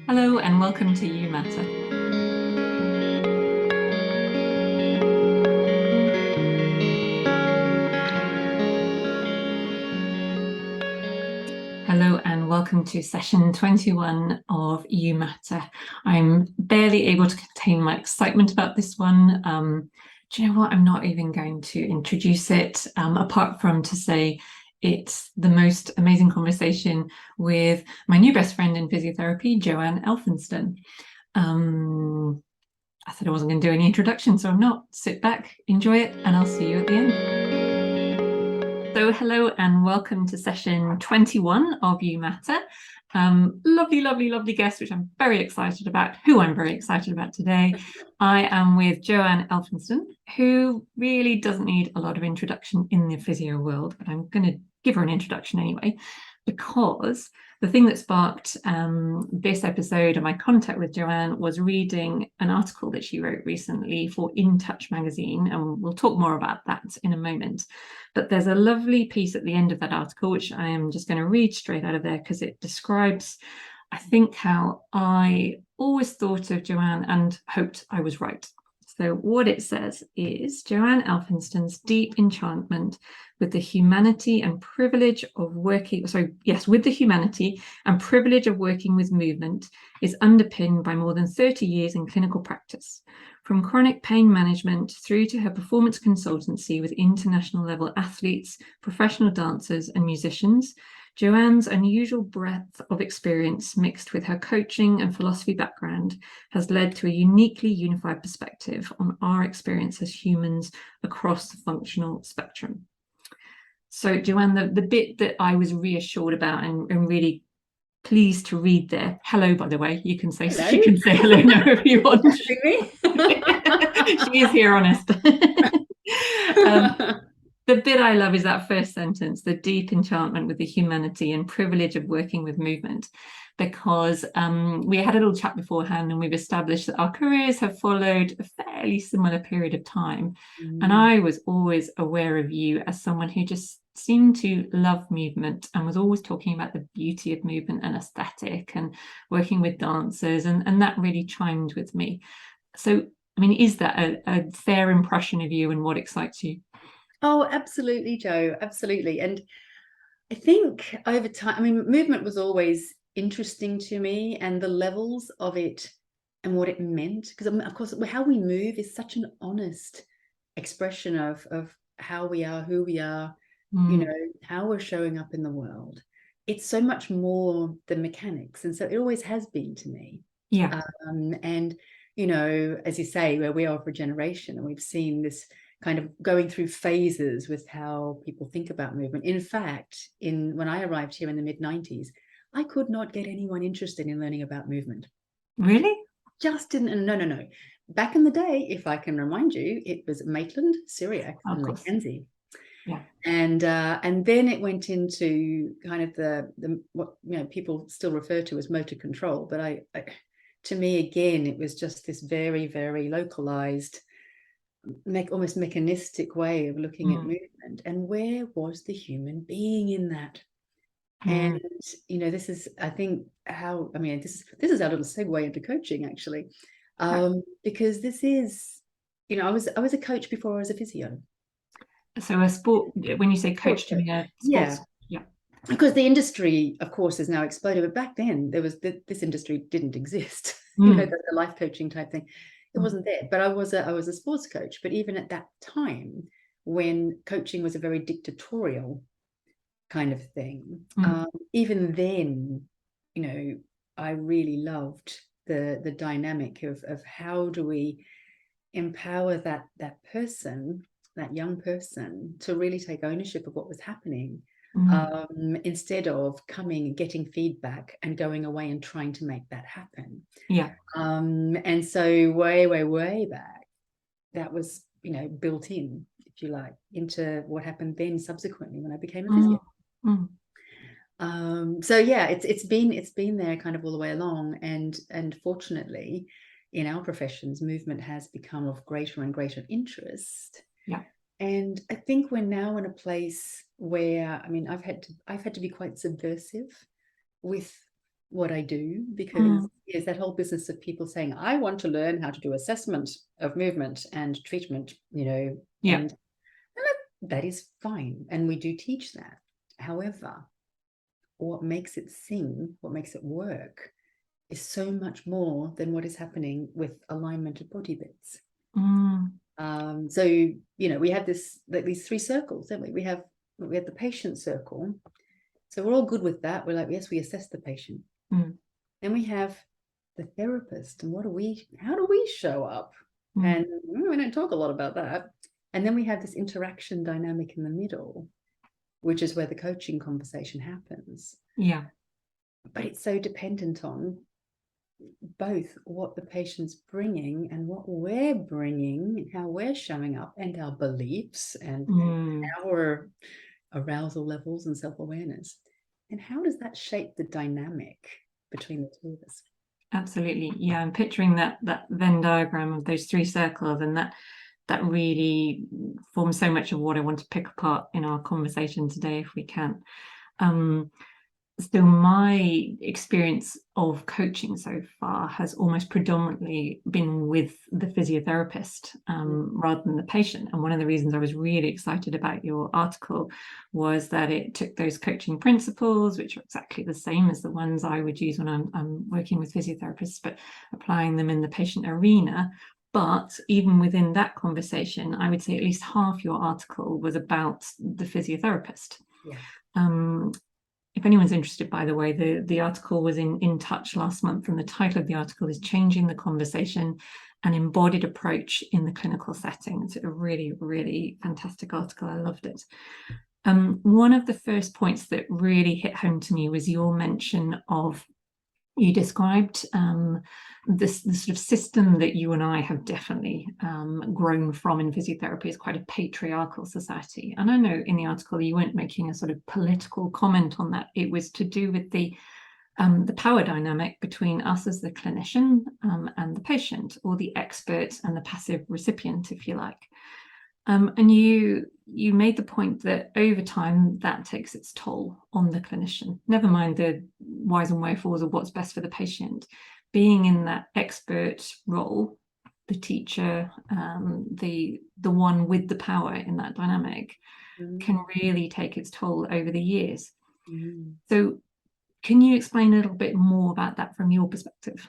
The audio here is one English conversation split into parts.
Hello and welcome to YouMatter. Hello and welcome to session 21 of YouMatter. I'm barely able to contain my excitement about this one. Do you know what? I'm not even going to introduce it, apart from to say it's the most amazing conversation with my new best friend in physiotherapy, Joanne Elphinston. I said I wasn't going to do any introduction, so I'm not. Sit back, enjoy it, and I'll see you at the end. So hello and welcome to session 21 of YouMatter. Lovely, lovely, lovely guest, which I'm very excited about, who I'm very excited about today. I am with Joanne Elphinston, who really doesn't need a lot of introduction in the physio world, but I'm going to give her an introduction anyway, because the thing that sparked this episode and my contact with Joanne was reading an article that she wrote recently for In Touch magazine, and we'll talk more about that in a moment. But there's a lovely piece at the end of that article, which I am just going to read straight out of there because it describes, I think, how I always thought of Joanne and hoped I was right. So what it says is Joanne Elphinston's deep enchantment with the humanity and privilege of working, with the humanity and privilege of working with movement is underpinned by more than 30 years in clinical practice. From chronic pain management through to her performance consultancy with international level athletes, professional dancers and musicians, Joanne's unusual breadth of experience mixed with her coaching and philosophy background has led to a uniquely unified perspective on our experience as humans across the functional spectrum. So Joanne, the bit that I was reassured about and really pleased to read there. Hello, by the way. You can say hello. She can say hello now if you want. She is here, honest. The bit I love is that first sentence, the deep enchantment with the humanity and privilege of working with movement, because we had a little chat beforehand and we've established that our careers have followed a fairly similar period of time. And I was always aware of you as someone who just seemed to love movement and was always talking about the beauty of movement and aesthetic and working with dancers, and that really chimed with me. So, I mean, is that a fair impression of you and what excites you? Oh, absolutely, Jo, absolutely. And I think over time, I mean, movement was always interesting to me, and the levels of it and what it meant, because of course how we move is such an honest expression of how we are, who we are, you know, how we're showing up in the world. It's so much more than mechanics, and so it always has been to me. Yeah. And you know, as you say, where we are for a generation, and we've seen this kind of going through phases with how people think about movement. In fact, when I arrived here in the mid-90s, I could not get anyone interested in learning about movement. Really? Just didn't. No. Back in the day, if I can remind you, it was Maitland, Syriac, and Mackenzie. Yeah. And then it went into kind of the what people still refer to as motor control. But to me, again, it was just this very, very localized, almost mechanistic way of looking at movement. And where was the human being in that? And you know, this is, I think, how, I mean, this is our little segue into coaching, actually, because this is, you know, I was a coach before I was a physio. So a sport, when you say coach, to me, sports, yeah. Because the industry, of course, has now exploded, but back then there was this industry didn't exist. You know, the life coaching type thing. It wasn't there, but I was a sports coach. But even at that time, when coaching was a very dictatorial kind of thing, even then, you know, I really loved the dynamic of how do we empower that person, that young person, to really take ownership of what was happening, instead of coming and getting feedback and going away and trying to make that happen. Yeah. And so way back, that was, you know, built in, if you like, into what happened then subsequently when I became a physio. So yeah, it's been there kind of all the way along, and fortunately, in our professions, movement has become of greater and greater interest. Yeah. And I think we're now in a place where, I mean, I've had to be quite subversive with what I do, because is that whole business of people saying, I want to learn how to do assessment of movement and treatment, and that is fine. And we do teach that. However, what makes it sing, what makes it work, is so much more than what is happening with alignment of body bits. So, we have these three circles, don't we? We have the patient circle. So we're all good with that. We're like, yes, we assess the patient. Then we have the therapist, and how do we show up? And we don't talk a lot about that. And then we have this interaction dynamic in the middle, which is where the coaching conversation happens. Yeah. But it's so dependent on both what the patient's bringing and what we're bringing, how we're showing up, and our beliefs and our arousal levels and self-awareness. And how does that shape the dynamic between the two of us? Absolutely. Yeah, I'm picturing that Venn diagram of those three circles, and that really forms so much of what I want to pick apart in our conversation today, if we can. So my experience of coaching so far has almost predominantly been with the physiotherapist rather than the patient. And one of the reasons I was really excited about your article was that it took those coaching principles, which are exactly the same as the ones I would use when I'm working with physiotherapists, but applying them in the patient arena. But even within that conversation, I would say at least half your article was about the physiotherapist. Yeah. If anyone's interested, by the way, the article was in Touch last month, and the title of the article is Changing the Conversation, an Embodied Approach in the Clinical Setting. It's a really, really fantastic article. I loved it. One of the first points that really hit home to me was your mention of, you described this sort of system that you and I have definitely grown from in physiotherapy is quite a patriarchal society. And I know in the article you weren't making a sort of political comment on that. It was to do with the power dynamic between us as the clinician and the patient, or the expert and the passive recipient, if you like. And you made the point that over time that takes its toll on the clinician. Never mind the whys and wherefores of what's best for the patient. Being in that expert role, the teacher, the one with the power in that dynamic, can really take its toll over the years. So can you explain a little bit more about that from your perspective?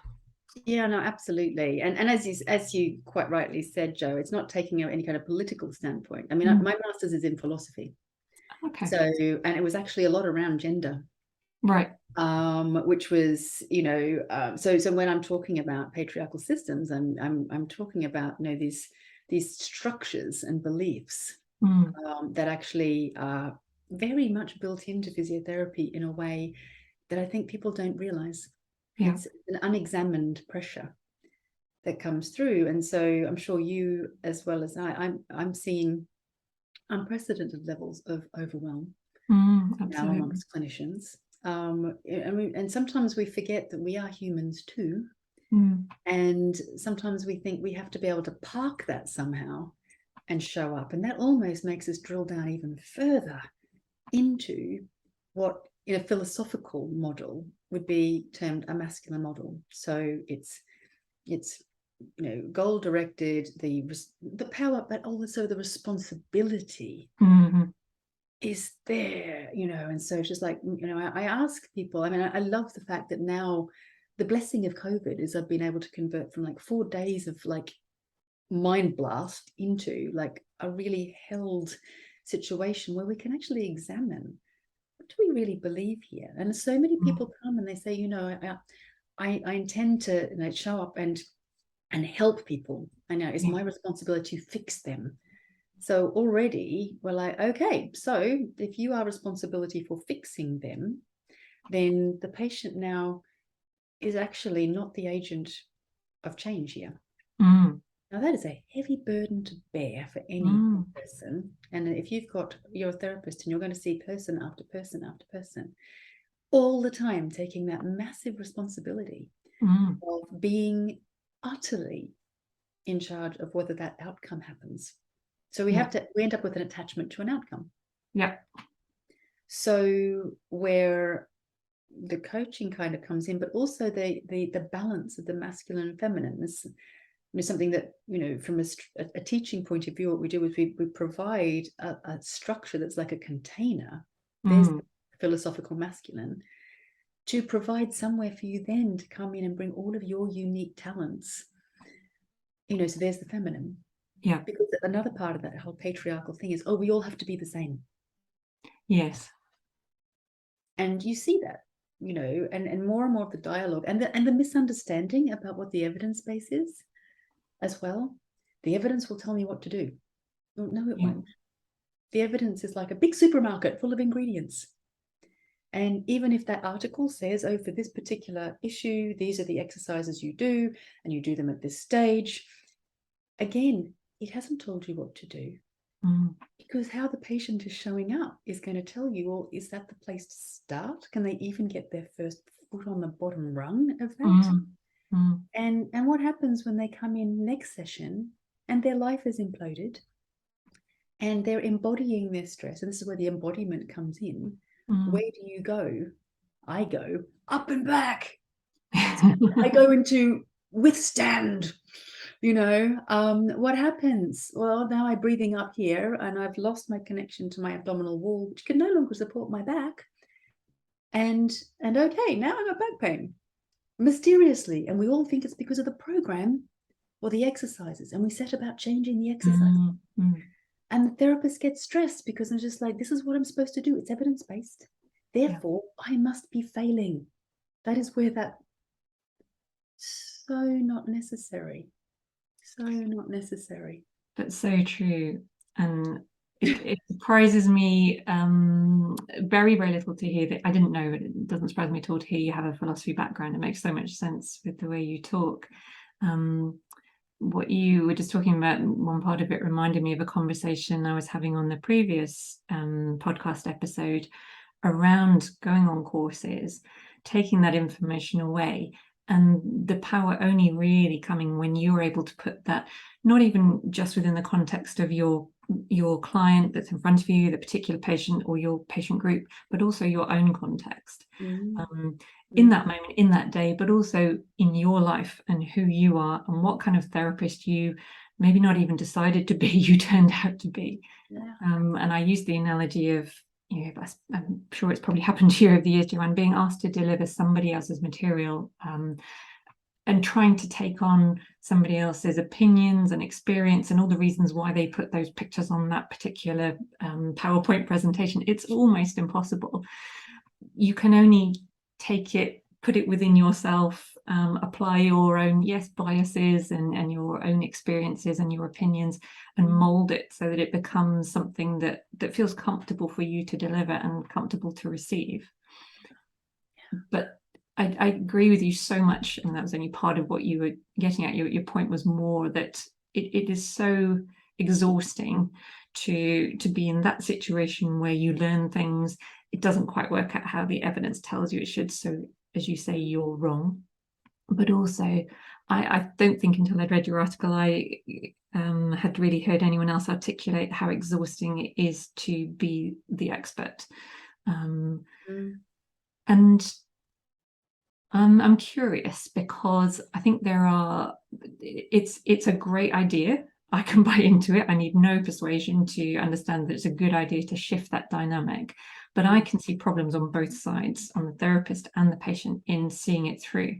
Yeah, no, absolutely. And as you quite rightly said, Jo, it's not taking any kind of political standpoint. I mean, my master's is in philosophy. Okay. So, and it was actually a lot around gender. Right. Which was, so when I'm talking about patriarchal systems, I'm talking about, these structures and beliefs that actually are very much built into physiotherapy in a way that I think people don't realize. Yeah. It's an unexamined pressure that comes through. And so I'm sure you, as well as I'm seeing unprecedented levels of overwhelm now amongst clinicians. And sometimes we forget that we are humans too. And sometimes we think we have to be able to park that somehow and show up. And that almost makes us drill down even further into what in a philosophical model would be termed a masculine model. So it's goal directed, the power, but also the responsibility is there, and so it's just like, I ask people, I mean, I love the fact that now the blessing of COVID is I've been able to convert from like 4 days of like mind blast into like a really held situation where we can actually examine, what do we really believe here? And so many people come and they say, I intend to show up and help people. I know it's my responsibility to fix them. So already we're like, okay, so if you are responsibility for fixing them, then the patient now is actually not the agent of change here. Now that is a heavy burden to bear for any person. And if you're a therapist and you're going to see person after person after person all the time, taking that massive responsibility of being utterly in charge of whether that outcome happens. So we end up with an attachment to an outcome. Yeah. So where the coaching kind of comes in, but also the balance of the masculine and feminine. This is something that, from a teaching point of view, what we do is we provide a structure that's like a container. There's the philosophical masculine, to provide somewhere for you then to come in and bring all of your unique talents. So there's the feminine. Yeah. Because another part of that whole patriarchal thing is, we all have to be the same. Yes. And you see that, and more of the dialogue and the misunderstanding about what the evidence base is as well. The evidence will tell me what to do. Well, no, it won't. The evidence is like a big supermarket full of ingredients. And even if that article says, for this particular issue, these are the exercises you do, and you do them at this stage, again, it hasn't told you what to do. Because how the patient is showing up is going to tell you, well, is that the place to start? Can they even get their first foot on the bottom rung of that? And what happens when they come in next session and their life is imploded and they're embodying their stress? And this is where the embodiment comes in. Where do you go? I go up and back. I go into withstand. What happens? Well, now I'm breathing up here and I've lost my connection to my abdominal wall, which can no longer support my back. And okay, now I've got back pain. Mysteriously. And we all think it's because of the program or the exercises. And we set about changing the exercise. And the therapist gets stressed because they're just like, this is what I'm supposed to do. It's evidence-based. Therefore, I must be failing. That is where that so not necessary. So not necessary. That's so true. And it surprises me very, very little to hear that. I didn't know, but it doesn't surprise me at all to hear you have a philosophy background. It makes so much sense with the way you talk. What you were just talking about, one part of it reminded me of a conversation I was having on the previous podcast episode around going on courses, taking that information away, and the power only really coming when you're able to put that, not even just within the context of your client that's in front of you, the particular patient or your patient group, but also your own context. In that moment, in that day, but also in your life and who you are and what kind of therapist you maybe not even decided to be, you turned out to be. And I use the analogy of, I'm sure it's probably happened to you over the years, Joanne, being asked to deliver somebody else's material and trying to take on somebody else's opinions and experience and all the reasons why they put those pictures on that particular PowerPoint presentation. It's almost impossible. You can only take it, put it within yourself, apply your own biases and your own experiences and your opinions, and mold it so that it becomes something that feels comfortable for you to deliver and comfortable to receive. But I agree with you so much, and that was only part of what you were getting at. Your point was more that it is so exhausting to be in that situation where you learn things, it doesn't quite work out how the evidence tells you it should, so as you say, you're wrong. But also, I don't think until I'd read your article I had really heard anyone else articulate how exhausting it is to be the expert. And I'm curious because I think it's a great idea. I can buy into it. I need no persuasion to understand that it's a good idea to shift that dynamic. But I can see problems on both sides, on the therapist and the patient, in seeing it through.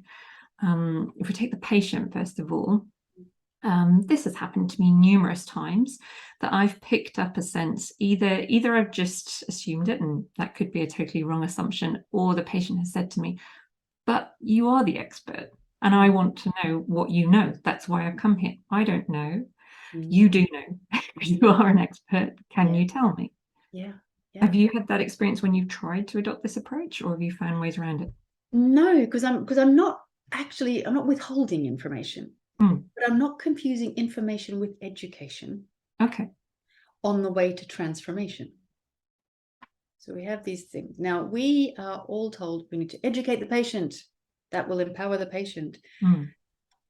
If we take the patient, first of all, this has happened to me numerous times, that I've picked up a sense, either I've just assumed it, and that could be a totally wrong assumption, or the patient has said to me, but you are the expert and I want to know what you know. That's why I've come here. I don't know. You do know. You are an expert. Can you tell me? Have you had that experience when you've tried to adopt this approach, or have you found ways around it? No, because I'm not withholding information, but I'm not confusing information with education. Okay. On the way to transformation. So we have these things. Now, we are all told we need to educate the patient. That will empower the patient.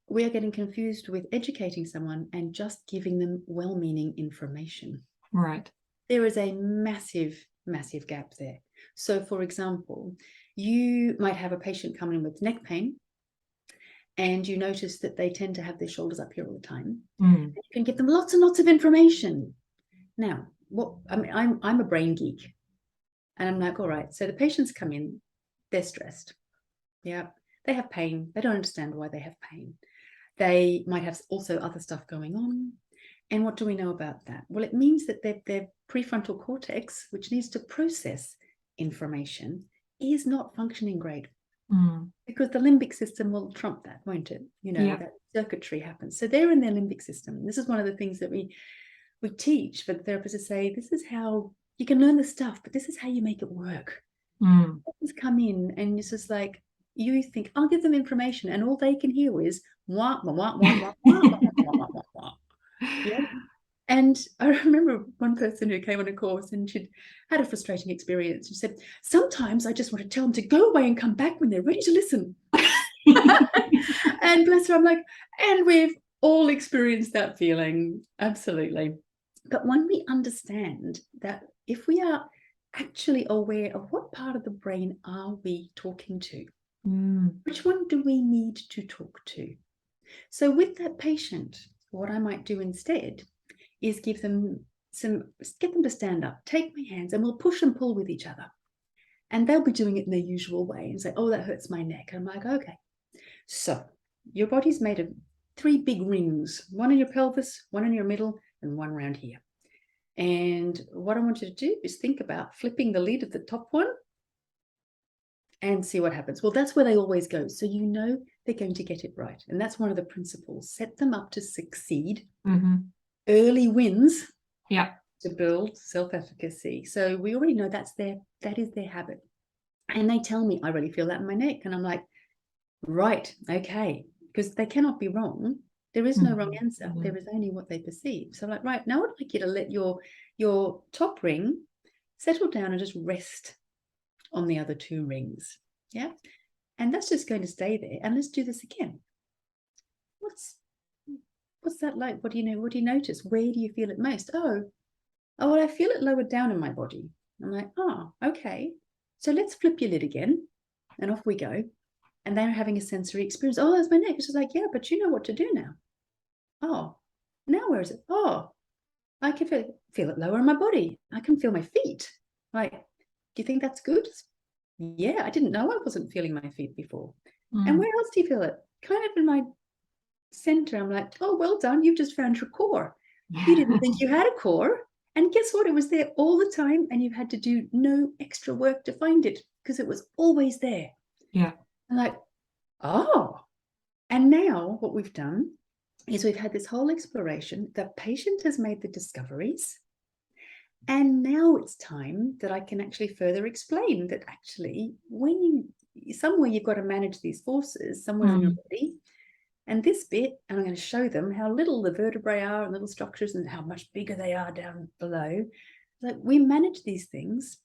We are getting confused with educating someone and just giving them well-meaning information. Right. There is a massive, massive gap there. So, for example, You might have a patient come in with neck pain, and you notice that they tend to have their shoulders up here all the time. You can give them lots and lots of information. Now, I'm a brain geek, and I'm like, all right, so the patients come in, they're stressed. Yeah, they have pain. They don't understand why they have pain. They might have also other stuff going on. And what do we know about that? Well, it means that their prefrontal cortex, which needs to process information, is not functioning great. Because the limbic system will trump that, won't it? That circuitry happens. So they're in their limbic system. This is one of the things that we teach for the therapists to say, this is how you can learn the stuff, but this is how you make it work. Patients come in and it's just like, you think, I'll give them information, and all they can hear is wah, wah, wah, wah, wah, wah, wah, wah, wah, wah, wah. Yeah. And I remember one person who came on a course, and she'd had a frustrating experience. She said, sometimes I just want to tell them to go away and come back when they're ready to listen. And bless her, I'm like, and we've all experienced that feeling. Absolutely. But when we understand that, if we are actually aware of what part of the brain are we talking to, which one do we need to talk to? So with that patient, what I might do instead is get them to stand up, take my hands, and we'll push and pull with each other. And they'll be doing it in their usual way and say, oh, that hurts my neck. And I'm like, okay. So your body's made of 3 big rings, one in your pelvis, one in your middle, and one around here. And what I want you to do is think about flipping the lid of the top one and see what happens. Well, that's where they always go. So they're going to get it right. And that's one of the principles. Set them up to succeed. Early wins to build self-efficacy. So we already know that is their habit. And they tell me, I really feel that in my neck. And I'm like, right, okay. Because they cannot be wrong. There is no wrong answer. There is only what they perceive. So I'm like, right, now I'd like you to let your top ring settle down and just rest on the other 2 rings. Yeah. And that's just going to stay there. And let's do this again. What's that like? What do you notice? Where do you feel it most? Oh, well, I feel it lower down in my body. I'm like, oh, okay. So let's flip your lid again. And off we go. And they're having a sensory experience. Oh, that's my neck. It's just like, yeah, but you know what to do now. Oh, now where is it? Oh, I can feel it lower in my body. I can feel my feet. Like, do you think that's good? Yeah, I didn't know I wasn't feeling my feet before. And where else do you feel it? Kind of in my center. I'm like, oh, well done. You've just found your core. You didn't think you had a core. And guess what? It was there all the time. And you had to do no extra work to find it because it was always there. Yeah. I'm like, oh. And now what we've done is we've had this whole exploration. The patient has made the discoveries. And now it's time that I can actually further explain that actually somewhere you've got to manage these forces somewhere in your body. And this bit, and I'm going to show them how little the vertebrae are and little structures and how much bigger they are down below. Like, we manage these things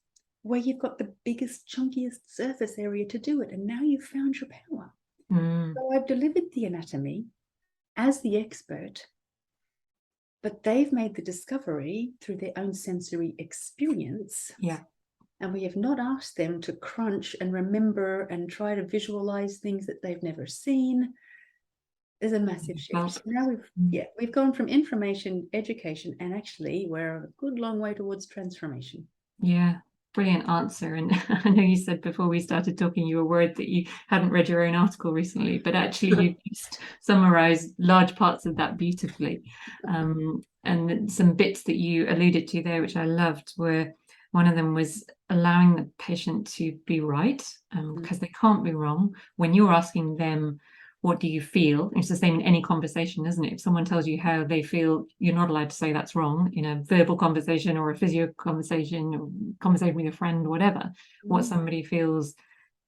where you've got the biggest, chunkiest surface area to do it. And now you've found your power. So I've delivered the anatomy as the expert, but they've made the discovery through their own sensory experience. Yeah. And we have not asked them to crunch and remember and try to visualize things that they've never seen. There's a massive shift. So now we've gone from information, education, and actually we're a good long way towards transformation. Yeah, brilliant answer. And I know you said before we started talking, you were worried that you hadn't read your own article recently, but actually you just summarized large parts of that beautifully. And some bits that you alluded to there, which I loved, were one of them was allowing the patient to be right, because they can't be wrong. When you're asking them, what do you feel? It's the same in any conversation, isn't it? If someone tells you how they feel, you're not allowed to say that's wrong in a verbal conversation or a physio conversation or conversation with a friend, whatever. What somebody feels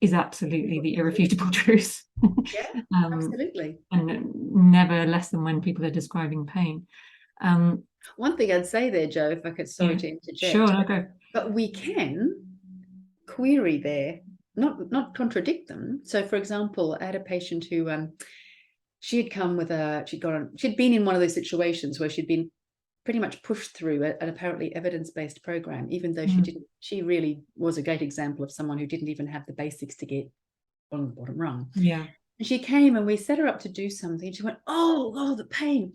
is absolutely the irrefutable truth. Yeah, absolutely. And never less than when people are describing pain. One thing I'd say there, Jo, if I could, sorry to interject. Sure, okay. But we can query there, not contradict them. So, for example, I had a patient who she had come with she'd been in one of those situations where she'd been pretty much pushed through an apparently evidence-based program, even though she really was a great example of someone who didn't even have the basics to get on the bottom rung. Yeah. And she came and we set her up to do something. She went, oh, the pain,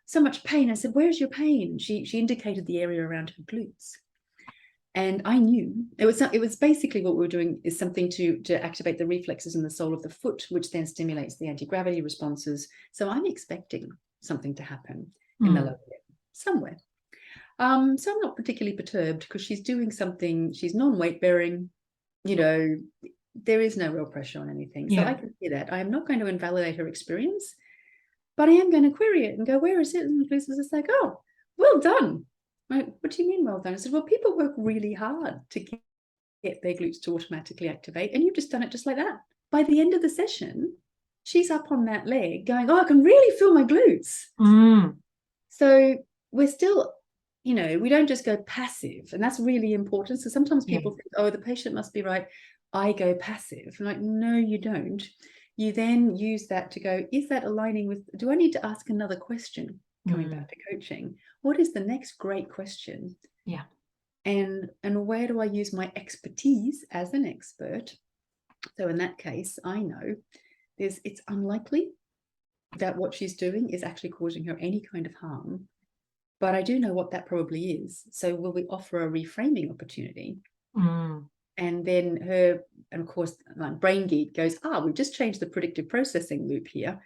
so much pain. I said, where's your pain? She indicated the area around her glutes. And I knew it was basically what we were doing is something to activate the reflexes in the sole of the foot, which then stimulates the anti-gravity responses. So I'm expecting something to happen in the lower limb somewhere. So I'm not particularly perturbed because she's doing something, she's non-weight bearing, there is no real pressure on anything. So I can see that. I am not going to invalidate her experience, but I am going to query it and go, where is it? And the police is just like, oh, well done. Like, what do you mean well done? I said, well, people work really hard to get their glutes to automatically activate, and you've just done it just like that. By the end of the session, she's up on that leg going, oh, I can really feel my glutes. So we're still, we don't just go passive, and that's really important. So sometimes people think, oh, the patient must be right. I go passive. I'm like, no, you don't. You then use that to go, is that aligning with, do I need to ask another question? Coming back to coaching, what is the next great question? Yeah. And where do I use my expertise as an expert? So in that case, I know it's unlikely that what she's doing is actually causing her any kind of harm, but I do know what that probably is. So will we offer a reframing opportunity? And then and of course, like Brain Geek goes, we've just changed the predictive processing loop here,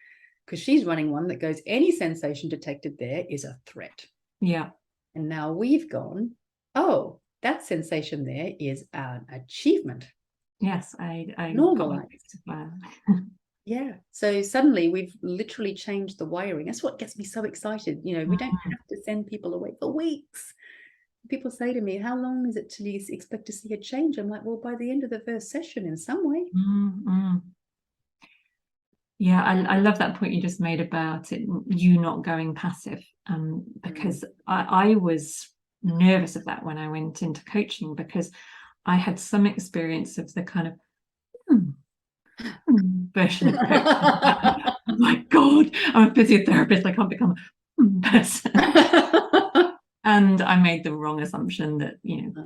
because she's running one that goes, any sensation detected there is a threat. Yeah. And now we've gone, oh, that sensation there is an achievement. Yes, I normalized. Yeah. So suddenly we've literally changed the wiring. That's what gets me so excited. We don't have to send people away for weeks. People say to me, how long is it till you expect to see a change? I'm like, well, by the end of the first session in some way. Yeah, I love that point you just made about it, you not going passive, because I was nervous of that when I went into coaching, because I had some experience of the kind of version of coaching. Oh my God, I'm a physiotherapist, I can't become a person. And I made the wrong assumption that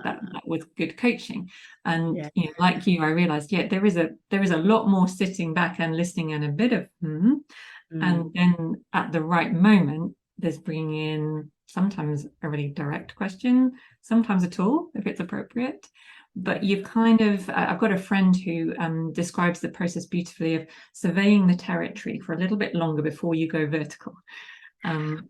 that was good coaching. And like you, I realized there is a lot more sitting back and listening and a bit of and then at the right moment there's bringing in sometimes a really direct question, sometimes at all if it's appropriate. But you've kind of I've got a friend who describes the process beautifully of surveying the territory for a little bit longer before you go vertical. And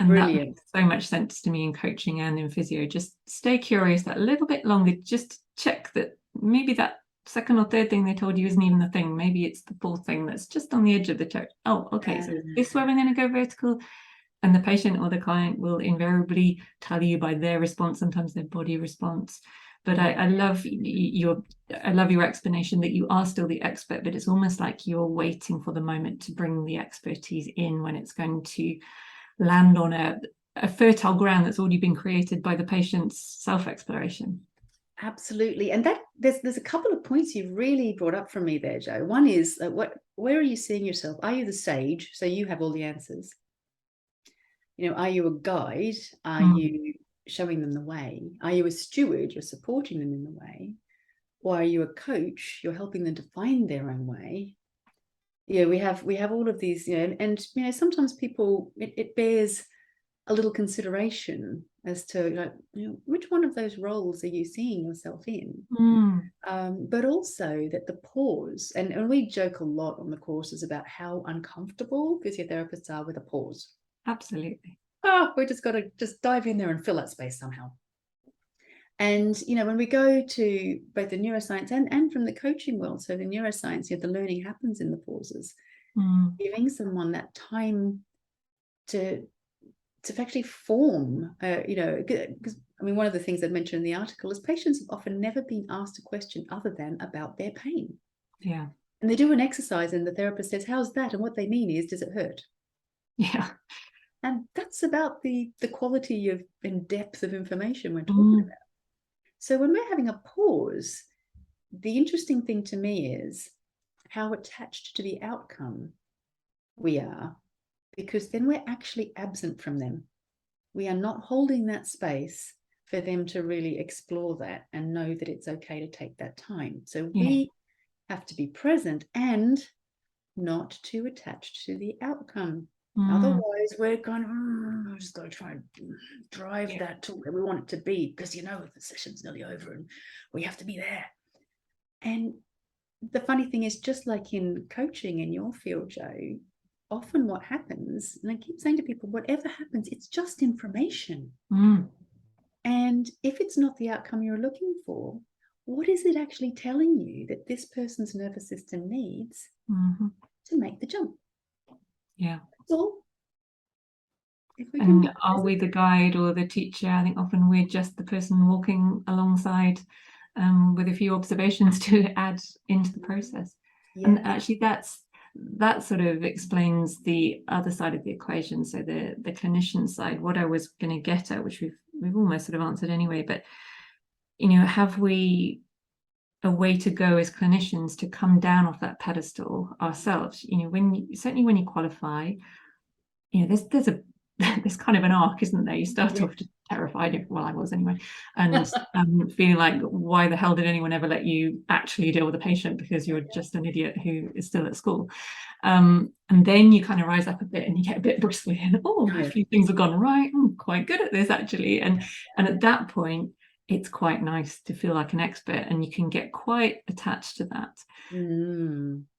brilliant. That makes so much sense to me in coaching and in physio. Just stay curious that little bit longer, just check that maybe that second or third thing they told you isn't even the thing. Maybe it's the fourth thing that's just on the edge of the church. Oh, okay, so this is where we're going to go vertical. And the patient or the client will invariably tell you by their response, sometimes their body response. But I love your explanation that you are still the expert, but it's almost like you're waiting for the moment to bring the expertise in when it's going to land on a fertile ground that's already been created by the patient's self-exploration. Absolutely. And that there's a couple of points you've really brought up from me there, Jo. One is where are you seeing yourself? Are you the sage, so you have all the answers? Are you a guide? Are you showing them the way? Are you a steward? You're supporting them in the way. Or are you a coach? You're helping them to find their own way. We have all of these, and sometimes people, it bears a little consideration as to which one of those roles are you seeing yourself in? But also that the pause, and we joke a lot on the courses about how uncomfortable physiotherapists are with a pause. Absolutely. We just got to just dive in there and fill that space somehow. And, when we go to both the neuroscience and from the coaching world, so the neuroscience, the learning happens in the pauses, giving someone that time to actually form, because one of the things I mentioned in the article is patients have often never been asked a question other than about their pain. Yeah. And they do an exercise and the therapist says, how's that? And what they mean is, does it hurt? Yeah. And that's about the quality of and depth of information we're talking about. So when we're having a pause, the interesting thing to me is how attached to the outcome we are, because then we're actually absent from them. we are not holding that space for them to really explore that and know that it's okay to take that time. So we have to be present and not too attached to the outcome. Otherwise, we're going, I just got to try and drive that to where we want it to be, because the session's nearly over and we have to be there. And the funny thing is, just like in coaching in your field, Jo, often what happens, and I keep saying to people, whatever happens, it's just information. And if it's not the outcome you're looking for, what is it actually telling you that this person's nervous system needs to make the jump? Yeah. That's all. And are we the guide or the teacher? I think often we're just the person walking alongside with a few observations to add into the process. Yes. And actually that sort of explains the other side of the equation. So the clinician side, what I was going to get at, which we've almost sort of answered anyway, but have we a way to go as clinicians to come down off that pedestal ourselves? Certainly when you qualify, there's kind of an arc, isn't there? You start off just terrified, well, I was anyway, and feeling like, why the hell did anyone ever let you actually deal with a patient, because you're just an idiot who is still at school. And then you kind of rise up a bit and you get a bit bristly and a few things have gone right. I'm quite good at this actually. And at that point, it's quite nice to feel like an expert, and you can get quite attached to that.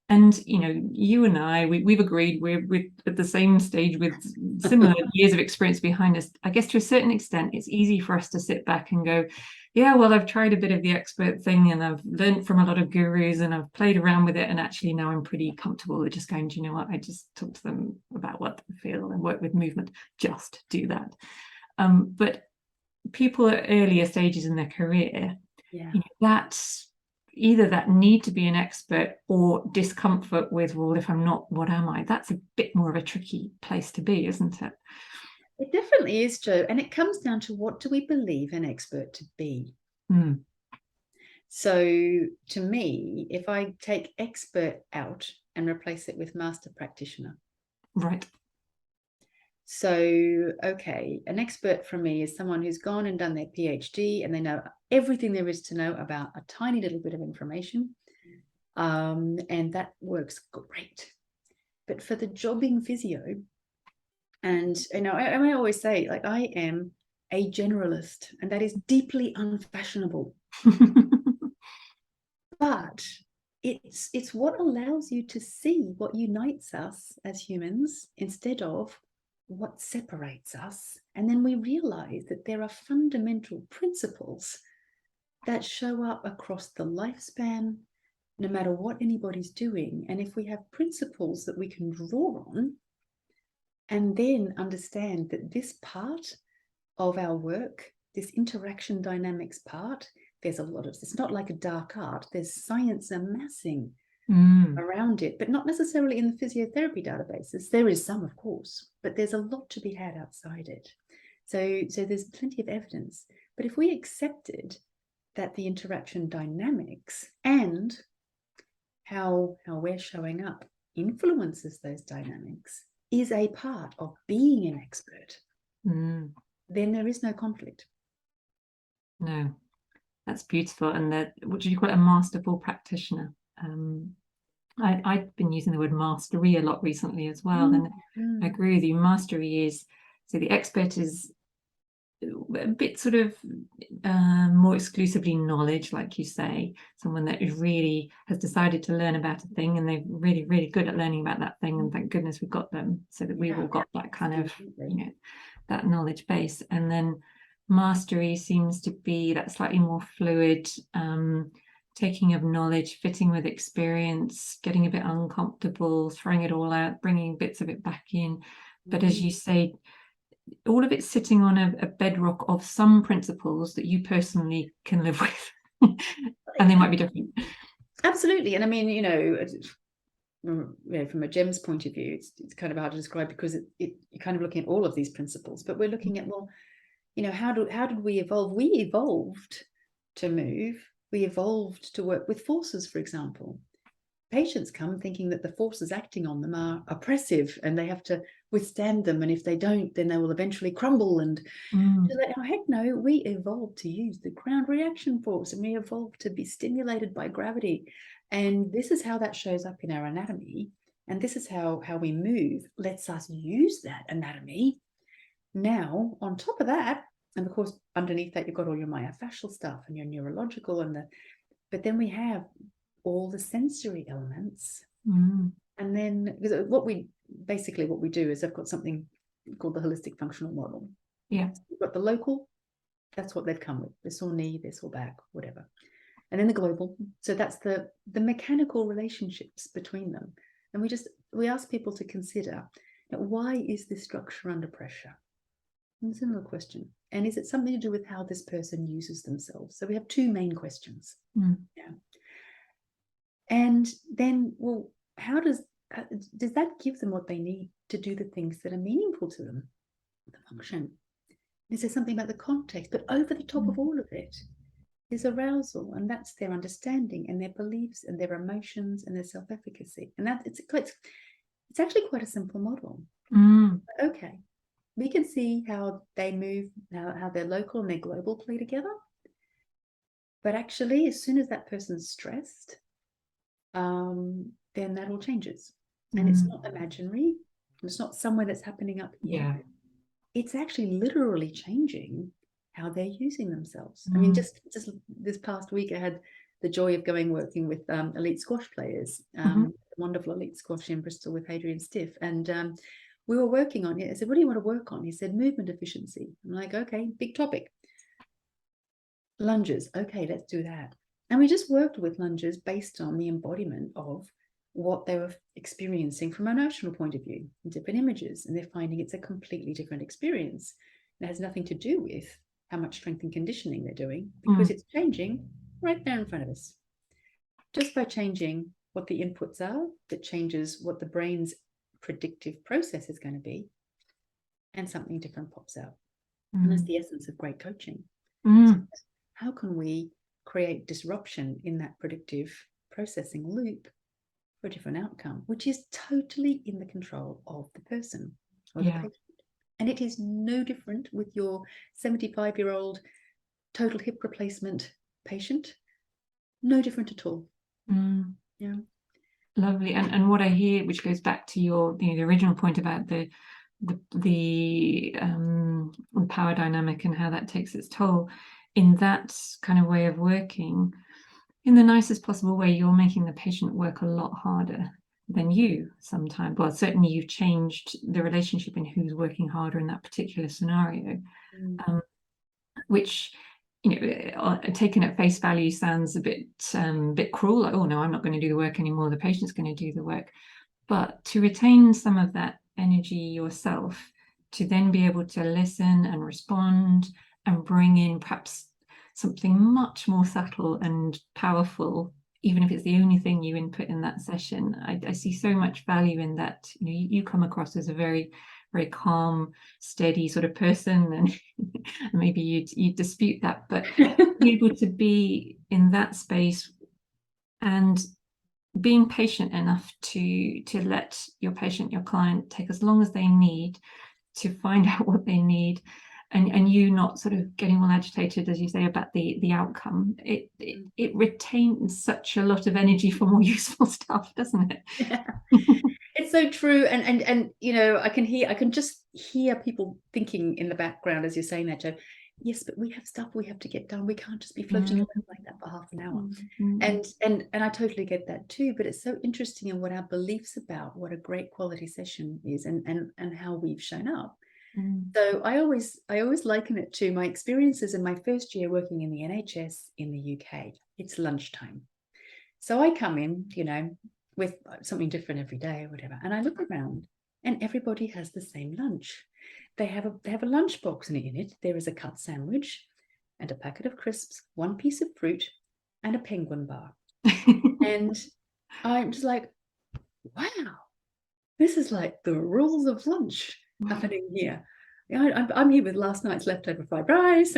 And you and I, we've agreed we're at the same stage with similar years of experience behind us. I guess to a certain extent, it's easy for us to sit back and go, yeah, well, I've tried a bit of the expert thing and I've learned from a lot of gurus and I've played around with it, and actually now I'm pretty comfortable with just going, do you know what? I just talk to them about what they feel and work with movement. Just do that. But people at earlier stages in their career, that's either that need to be an expert or discomfort with, well, if I'm not, what am I? That's a bit more of a tricky place to be, isn't it? It definitely is, Jo. And it comes down to, what do we believe an expert to be? So to me, if I take expert out and replace it with master practitioner. Right. So, okay, an expert for me is someone who's gone and done their PhD and they know everything there is to know about a tiny little bit of information. And that works great. But for the jobbing physio, and I always say, like, I am a generalist, and that is deeply unfashionable. But it's what allows you to see what unites us as humans instead of what separates us. And then we realize that there are fundamental principles that show up across the lifespan, no matter what anybody's doing. And if we have principles that we can draw on, and then understand that this part of our work, this interaction dynamics part, there's a lot of, it's not like a dark art, there's science amassing around it, but not necessarily in the physiotherapy databases. There is some, of course, but there's a lot to be had outside it. So there's plenty of evidence. But if we accepted that the interaction dynamics and how we're showing up influences those dynamics is a part of being an expert, then there is no conflict. No, that's beautiful. And what do you call it? A masterful practitioner. I've been using the word mastery a lot recently as well. And I agree with you. Mastery is, so the expert is a bit sort of more exclusively knowledge, like you say, someone that is really has decided to learn about a thing, and they're really, really good at learning about that thing. And thank goodness we've got them, so that we've all got that kind of, that knowledge base. And then mastery seems to be that slightly more fluid, taking of knowledge, fitting with experience, getting a bit uncomfortable, throwing it all out, bringing bits of it back in. But as you say, all of it sitting on a bedrock of some principles that you personally can live with. And they might be different. Absolutely. And I mean, from a GEMS point of view, it's kind of hard to describe, because you're kind of looking at all of these principles, but we're looking at, well, how did we evolve? We evolved to move. We evolved to work with forces, for example. patients come thinking that the forces acting on them are oppressive and they have to withstand them, and if they don't, then they will eventually crumble. And like, oh heck no, we evolved to use the ground reaction force, and we evolved to be stimulated by gravity, and this is how that shows up in our anatomy, and this is how we move. Let's us use that anatomy. Now on top of that, and of course underneath that, you've got all your myofascial stuff and your neurological and but then we have all the sensory elements. And then what we do is I've got something called the holistic functional model. Yeah. So you've got the local, that's what they've come with, this or knee, this or back, whatever. And then the global, so that's the mechanical relationships between them. And we ask people to consider, why is this structure under pressure? And it's another question. And is it something to do with how this person uses themselves? So we have two main questions. Yeah. And then, well, how does that give them what they need to do the things that are meaningful to them, the function? Is there something about the context? But over the top of all of it is arousal, and that's their understanding and their beliefs and their emotions and their self-efficacy. And that it's actually quite a simple model. Okay, we can see how they move, how their local and their global play together. But actually, as soon as that person's stressed, then that all changes. And it's not imaginary. It's not somewhere that's happening up here. Yeah. It's actually literally changing how they're using themselves. I mean, just this past week, I had the joy of working with elite squash players, wonderful elite squash in Bristol with Hadrian Stiff. And we were working on it. I said, what do you want to work on? He said, movement efficiency. I'm like, okay, big topic. Lunges. Okay, let's do that. And we just worked with lunges based on the embodiment of what they were experiencing from an emotional point of view, different images, and they're finding it's a completely different experience. It has nothing to do with how much strength and conditioning they're doing, because it's changing right there in front of us. Just by changing what the inputs are, that changes what the brain's predictive process is going to be, and something different pops out. And that's the essence of great coaching. So how can we create disruption in that predictive processing loop for a different outcome, which is totally in the control of the person or the patient? And it is no different with your 75-year-old total hip replacement patient. No different at all. Yeah. Lovely. And what I hear, which goes back to your the original point about the power dynamic and how that takes its toll, in that kind of way of working, in the nicest possible way, you're making the patient work a lot harder than you sometimes. Well, certainly you've changed the relationship in who's working harder in that particular scenario, which, taken at face value sounds a bit cruel, like, oh no, I'm not going to do the work anymore, the patient's going to do the work. But to retain some of that energy yourself, to then be able to listen and respond and bring in perhaps something much more subtle and powerful, even if it's the only thing you input in that session. I see so much value in that. You come across as a very, very calm, steady sort of person, and maybe you'd dispute that, but be able to be in that space and being patient enough to let your patient, your client, take as long as they need to find out what they need, and you not sort of getting all agitated, as you say, about the outcome. It retains such a lot of energy for more useful stuff, doesn't it? Yeah. It's so true. And I can just hear people thinking in the background as you're saying that, Jo. Yes, but we have stuff we have to get done. We can't just be floating around like that for half an hour. And I totally get that too. But it's so interesting in what our beliefs about what a great quality session is, and how we've shown up. So I always liken it to my experiences in my first year working in the NHS in the UK. It's lunchtime. So I come in, with something different every day or whatever, and I look around and everybody has the same lunch. They have a lunch box, and in it there is a cut sandwich and a packet of crisps, one piece of fruit, and a penguin bar. And I'm just like, wow, this is like the rules of lunch happening here. I'm here with last night's leftover fried rice.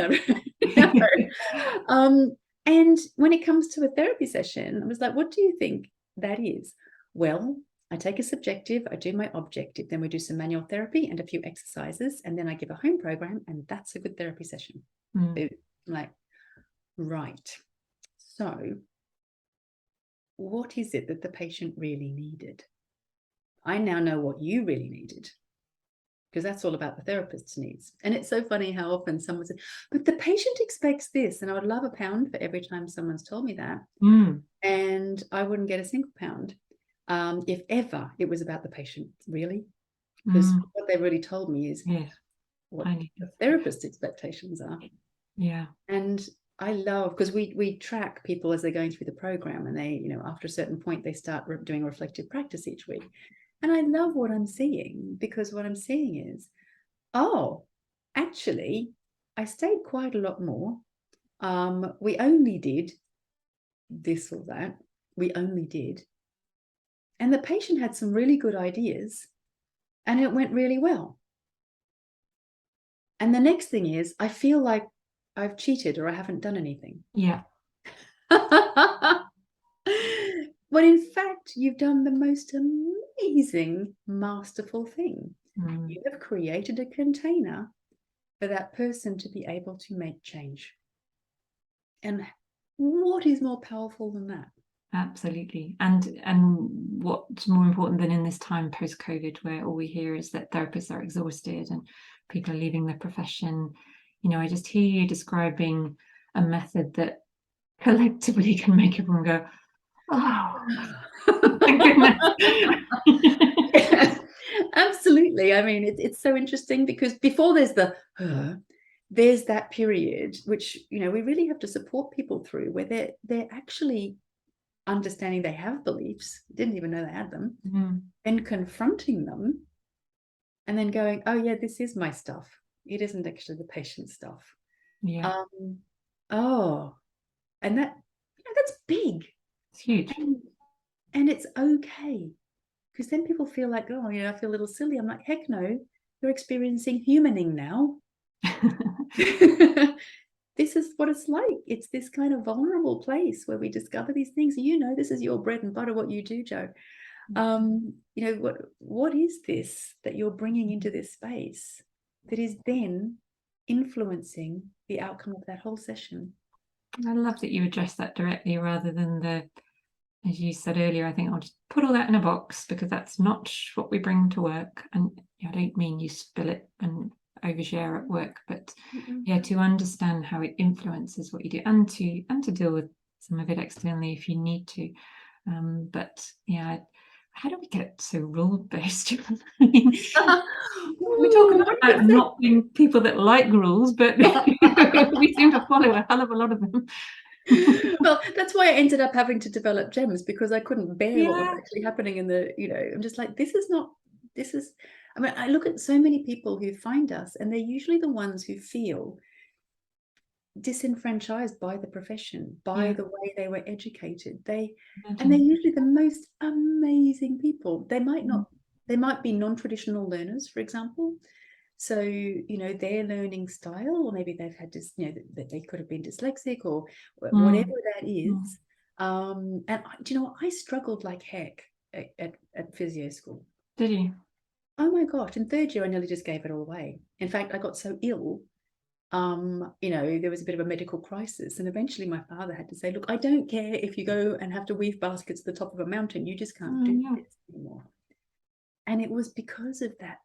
And when it comes to a therapy session, I was like, what do you think that is, well, I take a subjective, I do my objective, then we do some manual therapy and a few exercises, and then I give a home program, and that's a good therapy session. I'm like, right. So what is it that the patient really needed? I now know what you really needed, because that's all about the therapist's needs. And it's so funny how often someone says, but the patient expects this, and I would love a pound for every time someone's told me that. And I wouldn't get a single pound if ever it was about the patient, really. Because what they really told me is what the therapist's expectations are. Yeah. And I love, because we track people as they're going through the program, and they, after a certain point, they start doing reflective practice each week. And I love what I'm seeing, because what I'm seeing is, oh, actually, I stayed quite a lot more. We only did this or that. We only did. And the patient had some really good ideas, and it went really well. And the next thing is, I feel like I've cheated or I haven't done anything. Yeah. But in fact, you've done the most amazing, masterful thing. You have created a container for that person to be able to make change. And what is more powerful than that? Absolutely. And what's more important than in this time post-COVID, where all we hear is that therapists are exhausted and people are leaving the profession. I just hear you describing a method that collectively can make everyone go, oh, thank goodness. Absolutely. I mean, it's so interesting, because before there's there's that period which we really have to support people through, where they're actually understanding they have beliefs, didn't even know they had them, and confronting them, and then going, oh yeah, this is my stuff. It isn't actually the patient's stuff. Yeah. And that's big. It's huge. And it's okay, because then people feel like, oh, I feel a little silly. I'm like, heck no, you're experiencing humaning now. This is what it's like. It's this kind of vulnerable place where we discover these things. This is your bread and butter, what you do, Jo. What is this that you're bringing into this space that is then influencing the outcome of that whole session? I love that you address that directly, rather than as you said earlier, I think I'll just put all that in a box, because that's not what we bring to work. And I don't mean you spill it and overshare at work, but to understand how it influences what you do, and to deal with some of it externally if you need to. How do we get so rule-based? I mean, we talk about not being people that like rules, but we seem to follow a hell of a lot of them. Well, that's why I ended up having to develop GEMS, because I couldn't bear what was actually happening in the, I'm just like, I look at so many people who find us, and they're usually the ones who feel disenfranchised by the profession, by the way they were educated. And they're usually the most amazing people. They might be non-traditional learners, for example. So, their learning style, or maybe they've had this, that they could have been dyslexic or whatever that is. And I struggled like heck at physio school. Did you? Oh my gosh. In third year, I nearly just gave it all away. In fact, I got so ill, there was a bit of a medical crisis. And eventually my father had to say, look, I don't care if you go and have to weave baskets to the top of a mountain. You just can't do this anymore. And it was because of that.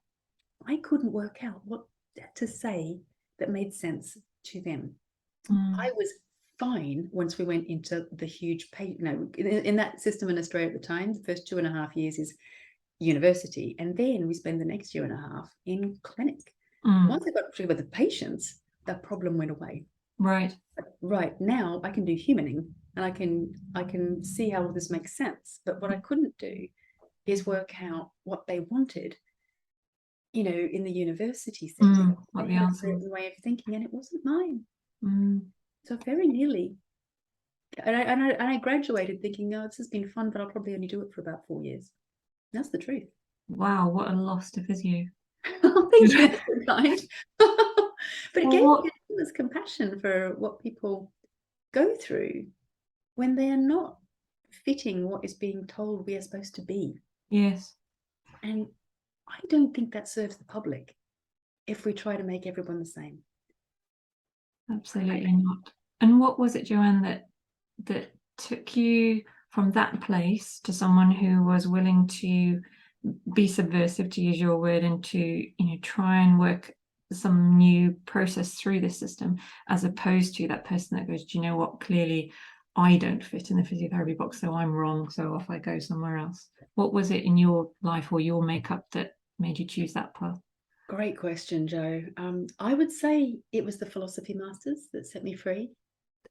I couldn't work out what to say that made sense to them. I was fine once we went into the huge in that system in Australia at the time. The first 2.5 years is university, and then we spend the next 1.5 years in clinic. Once I got through with the patients, that problem went away. Right now I can do humaning, and I can see how all this makes sense. But what I couldn't do is work out what they wanted, in the university setting. What they the had answer a certain way of thinking, and it wasn't mine. So very nearly. And I graduated thinking, no, this has been fun, but I'll probably only do it for about 4 years. That's the truth. Wow, what a loss to physio. Oh, thank you. That's so kind. But it gave me this compassion for what people go through when they are not fitting what is being told we are supposed to be. Yes. And I don't think that serves the public if we try to make everyone the same. Absolutely not. And what was it, Joanne, that took you from that place to someone who was willing to be subversive, to use your word, and to try and work some new process through this system, as opposed to that person that goes, do you know what, clearly I don't fit in the physiotherapy box, so I'm wrong, so off I go somewhere else? What was it in your life or your makeup that made you choose that path? Great question, Jo. I would say it was the philosophy masters that set me free.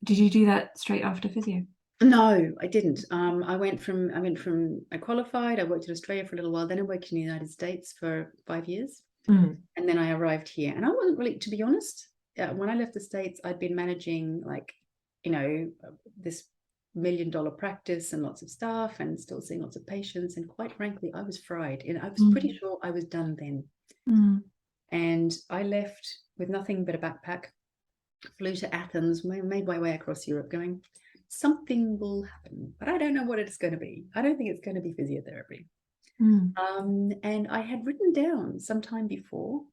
Did you do that straight after physio? No, I didn't. I qualified, I worked in Australia for a little while, then I worked in the United States for 5 years. And then I arrived here. And I wasn't really, to be honest, when I left the States, I'd been managing this $1 million practice and lots of staff and still seeing lots of patients. And quite frankly, I was fried. And I was pretty sure I was done then. And I left with nothing but a backpack, flew to Athens, made my way across Europe going, something will happen, but I don't know what it's going to be. I don't think it's going to be physiotherapy. And I had written down sometime before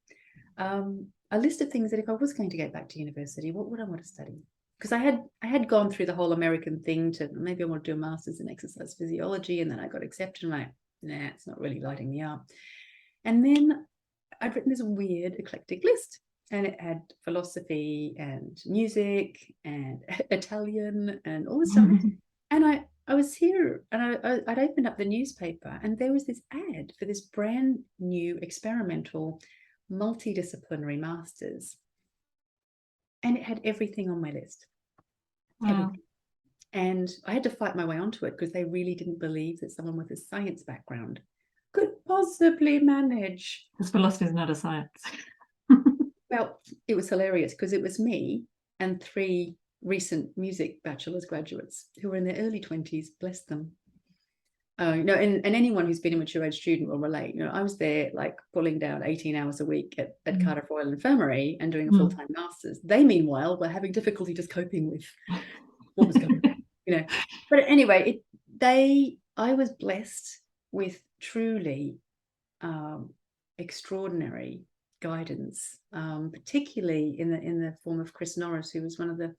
a list of things that if I was going to get back to university, what would I want to study? Because I had gone through the whole American thing to maybe I want to do a master's in exercise physiology, and then I got accepted and I'm like, nah, it's not really lighting me up. And then I'd written this weird eclectic list, and it had philosophy and music and Italian and all this stuff. And I was here and I'd opened up the newspaper, and there was this ad for this brand new experimental multidisciplinary masters. And it had everything on my list. Wow. Everything. And I had to fight my way onto it because they really didn't believe that someone with a science background could possibly manage. Because philosophy is not a science. Well, it was hilarious because it was me and 3 recent music bachelor's graduates who were in their early 20s, bless them. And anyone who's been a mature age student will relate. I was there like pulling down 18 hours a week at Cardiff Royal Infirmary and doing a full-time master's. They, meanwhile, were having difficulty just coping with what was going on. But anyway, I was blessed with truly extraordinary guidance, particularly in the form of Chris Norris, who was one of the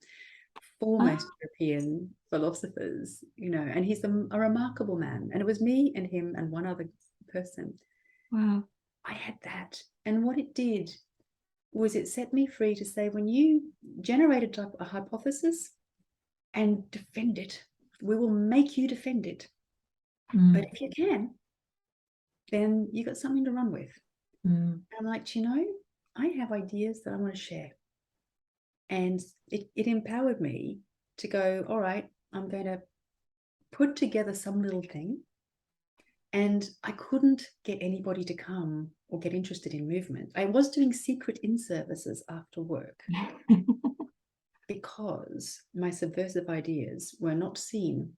foremost European philosophers, and he's a remarkable man. And it was me and him and one other person. Wow. I had that. And what it did was it set me free to say, when you generate a hypothesis and defend it, we will make you defend it. But if you can, then you got something to run with. And I'm like, I have ideas that I want to share. And it empowered me to go, all right, I'm going to put together some little thing. And I couldn't get anybody to come or get interested in movement. I was doing secret in-services after work because my subversive ideas were not seen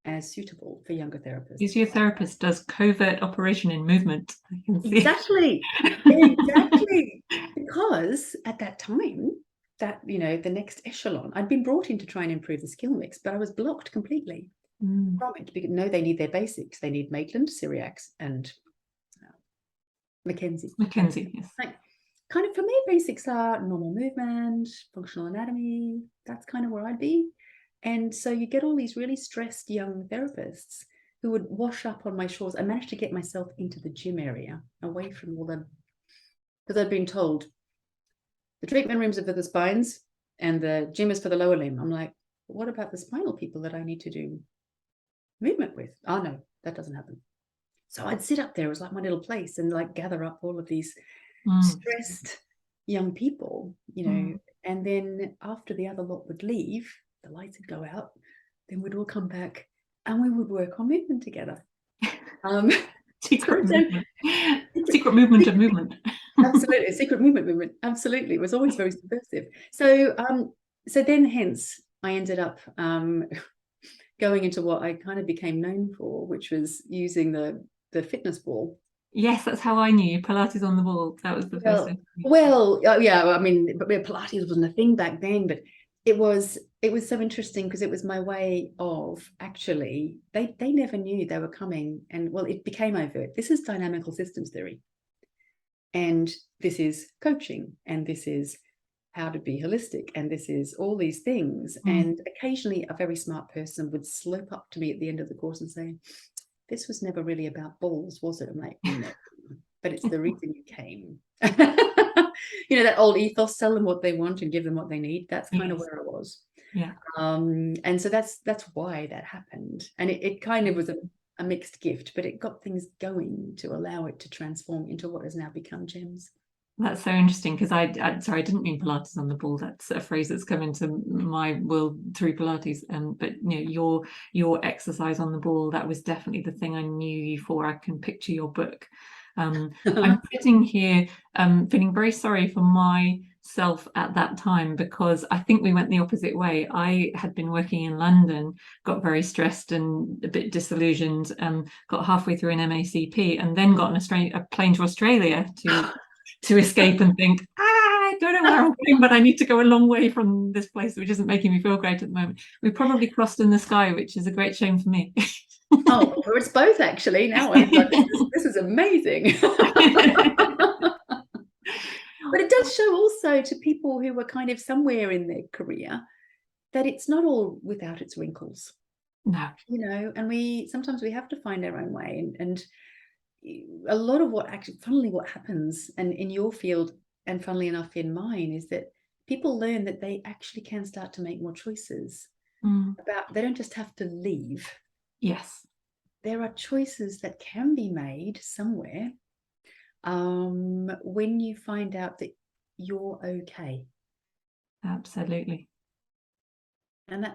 as suitable for younger therapists. Physiotherapist does covert operation in movement. I can see. Exactly. Because at that time, that the next echelon, I'd been brought in to try and improve the skill mix, but I was blocked completely from it. Because they need their basics. They need Maitland, Syriacs, and Mackenzie. Yes. Like, kind of for me, basics are normal movement, functional anatomy. That's kind of where I'd be. And so you get all these really stressed young therapists who would wash up on my shores. I managed to get myself into the gym area, away from all them, because I'd been told the treatment rooms are for the spines and the gym is for the lower limb. I'm like, what about the spinal people that I need to do movement with? Oh no, that doesn't happen. So I'd sit up there, it was like my little place, and like gather up all of these stressed young people, and then after the other lot would leave, the lights would go out, then we'd all come back and we would work on movement together. Secret movement. Secret movement of movement. Absolutely, secret movement. Absolutely, it was always very subversive. So then hence I ended up going into what I kind of became known for, which was using the fitness ball. Yes, that's how I knew you. Pilates on the ball. That was the first thing. Well, yeah. I mean, Pilates wasn't a thing back then, but it was so interesting because it was my way of actually, they never knew they were coming. And well, it became overt. This is dynamical systems theory. And this is coaching. And this is how to be holistic. And this is all these things. And occasionally a very smart person would slope up to me at the end of the course and say, this was never really about balls, was it? I'm like, no, but it's the reason you came. You know, that old ethos, tell them what they want and give them what they need. That's kind of where I was. Yeah. And so that's why that happened. And it kind of was a mixed gift, but it got things going to allow it to transform into what has now become GEMS. That's so interesting because sorry, I didn't mean Pilates on the ball. That's a phrase that's come into my world through Pilates. But you know, your exercise on the ball, that was definitely the thing I knew you for. I can picture your book. I'm sitting here feeling very sorry for myself at that time because I think we went the opposite way. I had been working in London, got very stressed and a bit disillusioned, got halfway through an MACP and then got on a plane to Australia to escape and think, I don't know where I'm going, but I need to go a long way from this place, which isn't making me feel great at the moment. We probably crossed in the sky, which is a great shame for me. Oh, well, it's both actually. Now I'm like, this is amazing. But it does show also to people who are kind of somewhere in their career that it's not all without its wrinkles. No. You know, and sometimes we have to find our own way. And a lot of what actually, funnily, what happens, and in your field, and funnily enough in mine, is that people learn that they actually can start to make more choices about, they don't just have to leave. Yes. There are choices that can be made somewhere when you find out that you're okay. Absolutely. And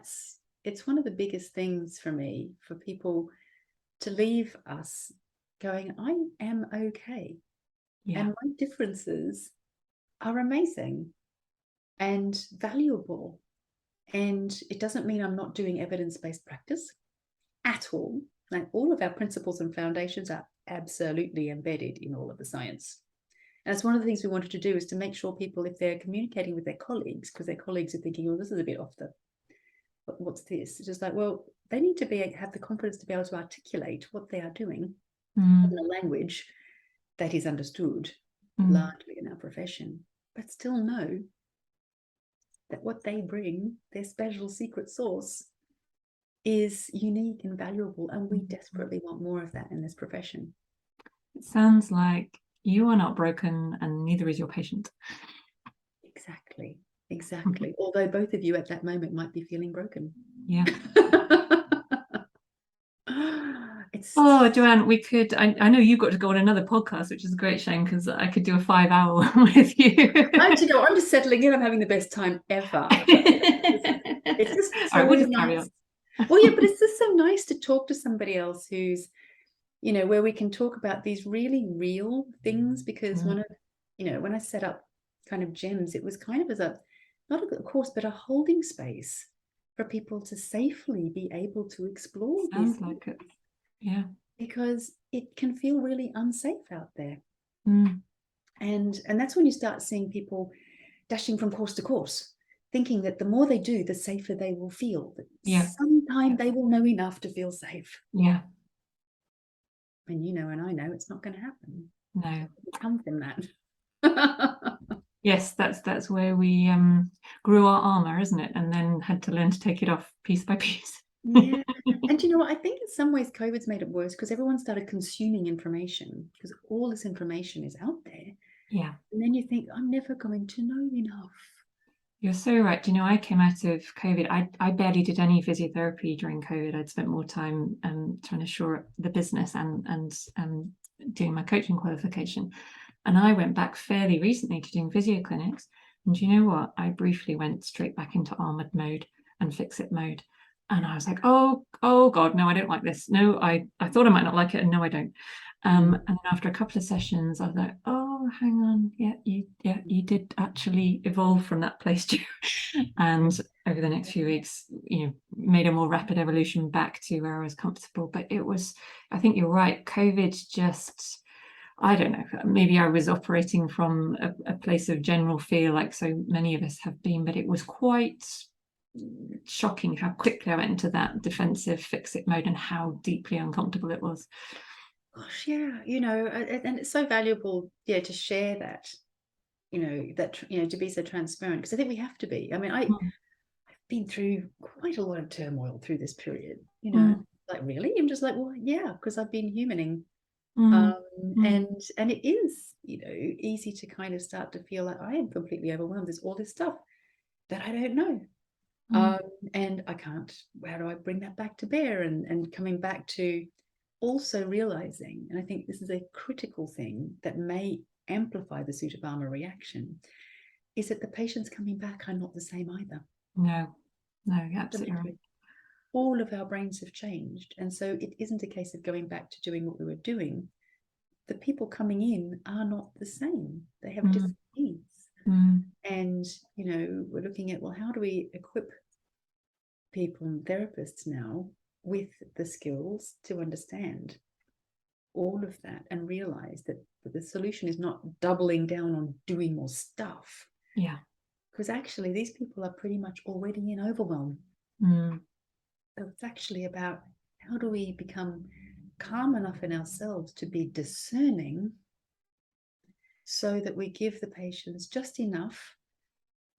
it's one of the biggest things for me, for people to leave us going, I am okay. Yeah. And my differences are amazing and valuable. And it doesn't mean I'm not doing evidence-based practice at all. Like, all of our principles and foundations are absolutely embedded in all of the science. And it's one of the things we wanted to do, is to make sure people, if they're communicating with their colleagues, because their colleagues are thinking, oh, this is a bit off the, what's this? It's just like, well, they need to have the confidence to be able to articulate what they are doing in a language that is understood largely in our profession, but still know that what they bring, their special secret sauce, is unique and valuable, and we desperately want more of that in this profession. It sounds like you are not broken and neither is your patient. Exactly. Although both of you at that moment might be feeling broken. Yeah. Oh, Joanne, we could, I know you've got to go on another podcast, which is a great shame because I could do a 5-hour with you. I'm just settling in. I'm having the best time ever. It's just so we'll just nice. carry on. Well, yeah, but it's just so nice to talk to somebody else who's, you know, where we can talk about these really real things, because one of, you know, when I set up kind of GEMS, it was kind of as not a course, but a holding space for people to safely be able to explore. Sounds like it. Yeah. Because it can feel really unsafe out there. And that's when you start seeing people dashing from course to course, thinking that the more they do, the safer they will feel. That sometime they will know enough to feel safe. Yeah. And you know, and I know it's not going to happen. No. It's come from that. Yes, that's where we grew our armor, isn't it? And then had to learn to take it off piece by piece. Yeah. And you know what? I think in some ways COVID's made it worse because everyone started consuming information, because all this information is out there. Yeah. And then you think, I'm never going to know enough. You're so right. You know, I came out of COVID. I barely did any physiotherapy during COVID. I'd spent more time trying to shore up the business and doing my coaching qualification. And I went back fairly recently to doing physio clinics. And you know what? I briefly went straight back into armored mode and fix it mode. And I was like, oh God, no, I don't like this. No, I thought I might not like it. And no, I don't. And after a couple of sessions, I was like, oh, hang on. Yeah, you did actually evolve from that place too. And over the next few weeks, you know, made a more rapid evolution back to where I was comfortable. But it was, I think you're right. COVID just, I don't know, maybe I was operating from a place of general fear like so many of us have been, but it was quite shocking how quickly I went into that defensive fix-it mode and how deeply uncomfortable it was. Gosh, yeah, and it's so valuable, to share that, to be so transparent, because I think we have to be. I mean, I've been through quite a lot of turmoil through this period, like, really? I'm just like, well, yeah, because I've been humaning. And it is, easy to kind of start to feel like I am completely overwhelmed. There's all this stuff that I don't know. And I can't, how do I bring that back to bear? And coming back to also realizing, and I think this is a critical thing that may amplify the suit of armor reaction, is that the patients coming back are not the same either. No, absolutely right. All of our brains have changed. And so it isn't a case of going back to doing what we were doing. The people coming in are not the same. They have different needs. And, we're looking at, well, how do we equip people and therapists now with the skills to understand all of that and realize that the solution is not doubling down on doing more stuff. Yeah. Because actually these people are pretty much already in overwhelm. So it's actually about, how do we become calm enough in ourselves to be discerning so that we give the patients just enough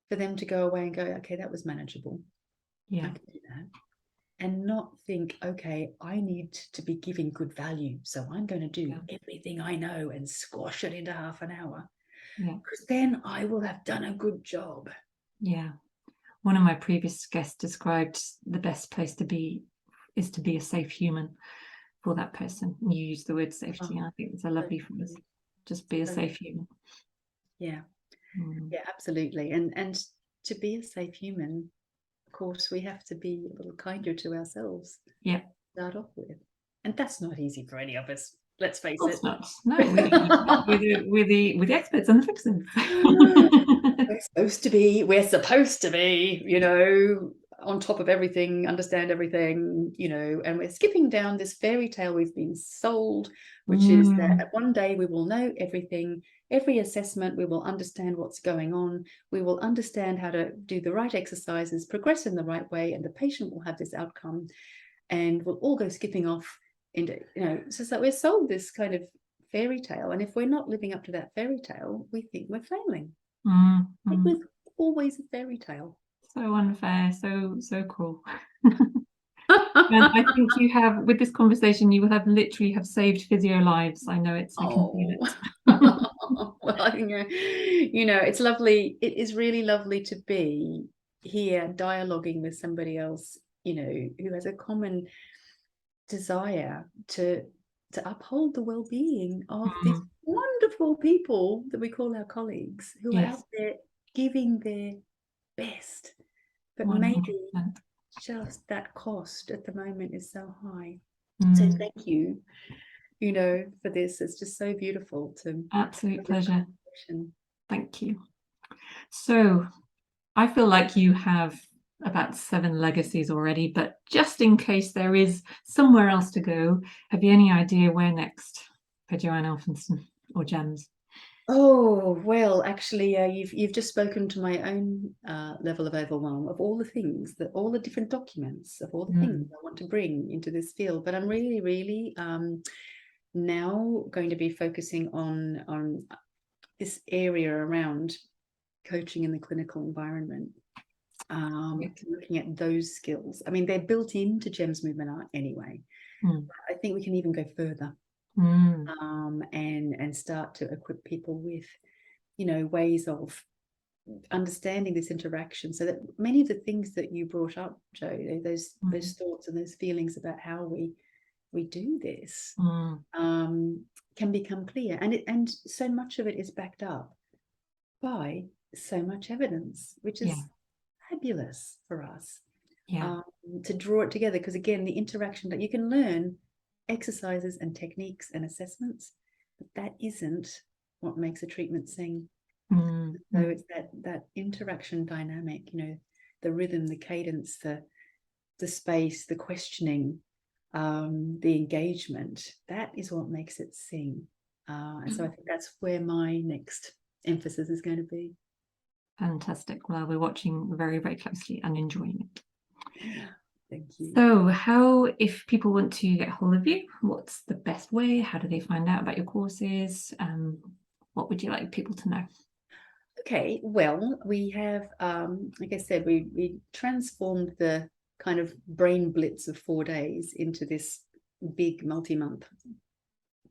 for them to go away and go, okay, that was manageable. Yeah. I can do that. And not think, okay, I need to be giving good value, so I'm going to do everything I know and squash it into half an hour. Yeah. Because then I will have done a good job. Yeah. One of my previous guests described the best place to be is to be a safe human for that person. You use the word safety, and I think it's a lovely phrase. Just be a safe human. Yeah. Yeah, absolutely. And to be a safe human, of course, we have to be a little kinder to ourselves. Yeah. Start off with. And that's not easy for any of us. Let's face it. Not. No, we're the experts and the fixers. We're supposed to be, on top of everything, understand everything, and we're skipping down this fairy tale we've been sold, which is that one day we will know everything. Every assessment, we will understand what's going on. We will understand how to do the right exercises, progress in the right way, and the patient will have this outcome. And we'll all go skipping off into, it's just that we're sold this kind of fairy tale. And if we're not living up to that fairy tale, we think we're failing. It was always a fairy tale. So unfair, so cruel. And I think you have, with this conversation, you will have literally have saved physio lives. I know it's, I can feel it. Well, I think, it's lovely. It is really lovely to be here dialoguing with somebody else, who has a common desire to uphold the well-being of these wonderful people that we call our colleagues, who are out there giving their best, but 100%. Maybe just that cost at the moment is so high. So thank you, for this. It's just so beautiful to absolute pleasure. Thank you. So I feel like you have about 7 legacies already, but just in case there is somewhere else to go, have you any idea where next for Joanne Elphinston or GEMS? Oh, well, actually, you've just spoken to my own level of overwhelm of all the things, all the different documents of all the things I want to bring into this field. But I'm really, really now going to be focusing on this area around coaching in the clinical environment, looking at those skills. I mean, they're built into GEMS Movement Art anyway. I think we can even go further. And start to equip people with, ways of understanding this interaction, so that many of the things that you brought up, Jo, those thoughts and those feelings about how we do this can become clear, and so much of it is backed up by so much evidence, which is fabulous for us to draw it together, because again, the interaction that you can learn exercises and techniques and assessments, but that isn't what makes a treatment sing. So it's that interaction dynamic, the rhythm, the cadence, the space, the questioning, the engagement. That is what makes it sing. And so I think that's where my next emphasis is going to be. Fantastic. Well, we're watching very, very closely and enjoying it. Thank you. So if people want to get hold of you, what's the best way? How do they find out about your courses? What would you like people to know? Okay, well, we have, like I said, we transformed the kind of brain blitz of 4 days into this big multi-month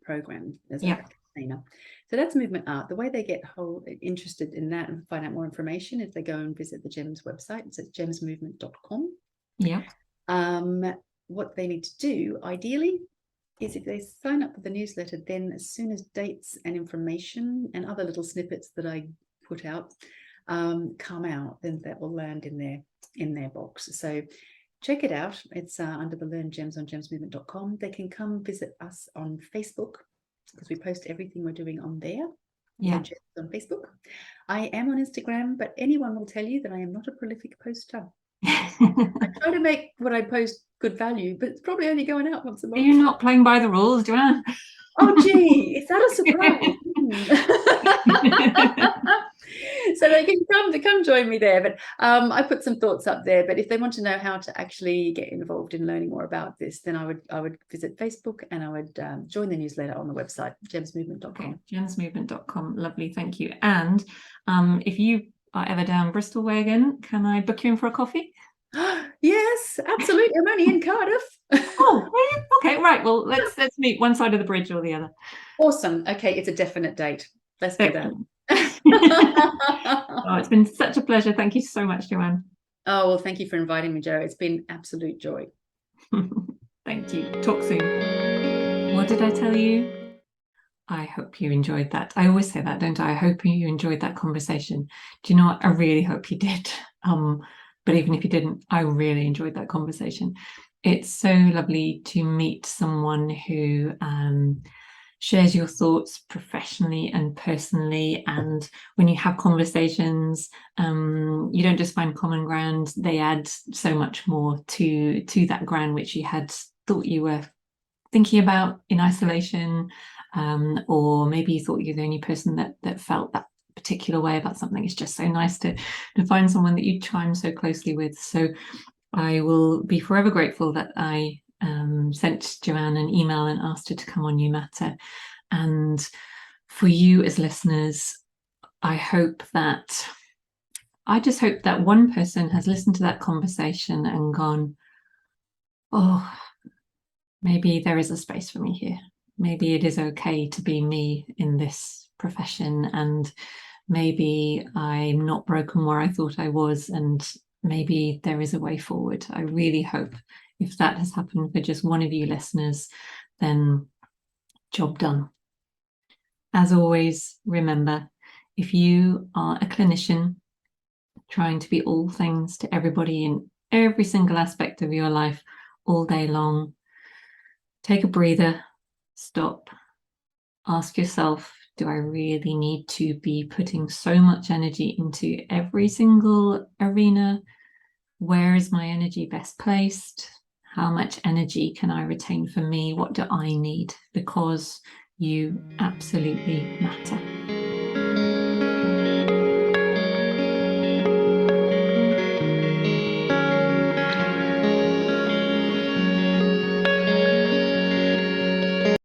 program as a container. So that's Movement Art. The way they get interested in that and find out more information is they go and visit the GEMS website. It's at gemsmovement.com. Yeah. What they need to do, ideally, is if they sign up for the newsletter, then as soon as dates and information and other little snippets that I put out come out, then that will land in their box. So check it out. It's under the Learn Gems on gemsmovement.com. They can come visit us on Facebook because we post everything we're doing on there. Yeah. Gems on Facebook. I am on Instagram, but anyone will tell you that I am not a prolific poster. I try to make what I post good value, but it's probably only going out once a month. Are you not playing by the rules, Joanne? Oh, gee, is that a surprise? So they can come join me there. But I put some thoughts up there. But if they want to know how to actually get involved in learning more about this, then I would visit Facebook and I would join the newsletter on the website, gemsmovement.com. Okay, gemsmovement.com. Lovely, thank you. And if you are ever down Bristol way again, can I book you in for a coffee? Yes, absolutely. I'm only in Cardiff. Oh, okay, right. Well, let's meet one side of the bridge or the other. Awesome. Okay, it's a definite date. Let's do that. Oh, it's been such a pleasure. Thank you so much, Joanne. Oh, well, thank you for inviting me, Jo. It's been absolute joy. Thank you. Talk soon. What did I tell you? I hope you enjoyed that. I always say that, don't I? I hope you enjoyed that conversation. Do you know what? I really hope you did. But even if you didn't, I really enjoyed that conversation. It's so lovely to meet someone who shares your thoughts professionally and personally. And when you have conversations, you don't just find common ground, they add so much more to that ground which you had thought you were thinking about in isolation, or maybe you thought you're the only person that felt that particular way about something. It's just so nice to find someone that you chime so closely with. So I will be forever grateful that I sent Joanne an email and asked her to come on YouMatter. And for you as listeners, I just hope that one person has listened to that conversation and gone, oh, maybe there is a space for me here. Maybe it is okay to be me in this profession, and maybe I'm not broken where I thought I was, and maybe there is a way forward. I really hope if that has happened for just one of you listeners, then job done. As always, remember, if you are a clinician trying to be all things to everybody in every single aspect of your life all day long, take a breather, stop, ask yourself, do I really need to be putting so much energy into every single arena? Where is my energy best placed? How much energy can I retain for me? What do I need? Because you absolutely matter.